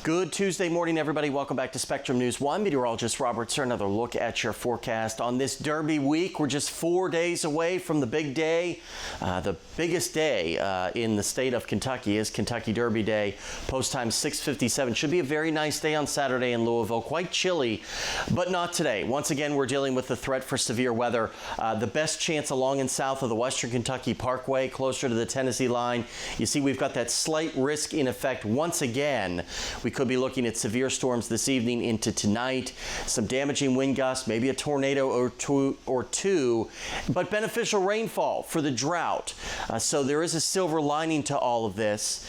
Good Tuesday morning, everybody. Welcome back to Spectrum News 1. Meteorologist Robert Suhr. Another look at your forecast on this Derby week. We're just 4 days away from the big day. The biggest day in the state of Kentucky is Kentucky Derby Day. Post time 6:57. Should be a very nice day on Saturday in Louisville. Quite chilly, but not today. Once again, we're dealing with the threat for severe weather. The best chance along and south of the Western Kentucky Parkway, closer to the Tennessee line. You see, we've got that slight risk in effect once again. We could be looking at severe storms this evening into tonight. Some damaging wind gusts, maybe a tornado or two, but beneficial rainfall for the drought. So there is a silver lining to all of this,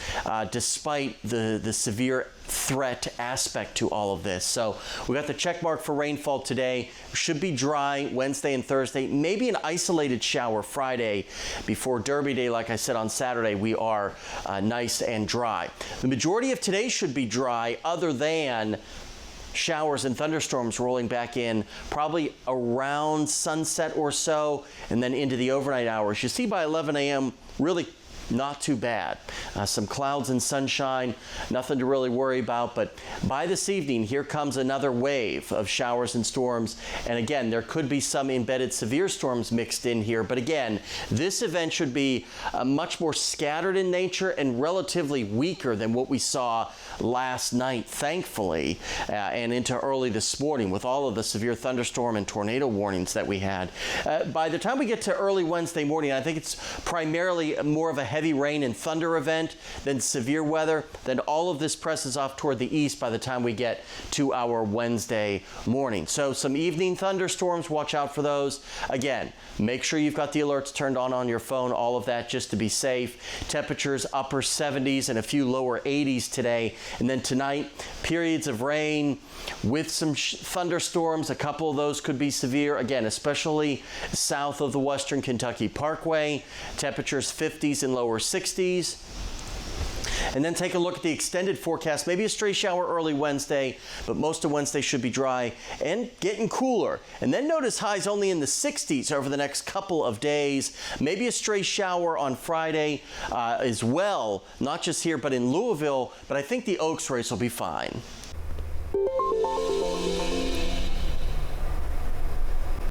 despite the severe threat aspect to all of this. So we got the check mark for rainfall today. Should be dry Wednesday and Thursday, maybe an isolated shower Friday. Before Derby Day, like I said, on Saturday, we are nice and dry. The majority of today should be dry, other than showers and thunderstorms rolling back in probably around sunset or so, and then into the overnight hours. You see, by 11 a.m., really not too bad. Some clouds and sunshine, nothing to really worry about. But by this evening, here comes another wave of showers and storms. And again, there could be some embedded severe storms mixed in here. But again, this event should be much more scattered in nature and relatively weaker than what we saw last night, thankfully, and into early this morning with all of the severe thunderstorm and tornado warnings that we had. By the time we get to early Wednesday morning, I think it's primarily more of a heavy rain and thunder event than severe weather. Then all of this presses off toward the east by the time we get to our Wednesday morning. So some evening thunderstorms, watch out for those. Again, make sure you've got the alerts turned on your phone, all of that just to be safe. Temperatures upper 70s and a few lower 80s today. And then tonight, periods of rain with some thunderstorms. A couple of those could be severe, again, especially south of the Western Kentucky Parkway. Temperatures 50s and lower 60s. And then take a look at the extended forecast. Maybe a stray shower early Wednesday, but most of Wednesday should be dry and getting cooler. And then notice highs only in the 60s over the next couple of days. Maybe a stray shower on Friday as well, not just here, but in Louisville. But I think the Oaks race will be fine.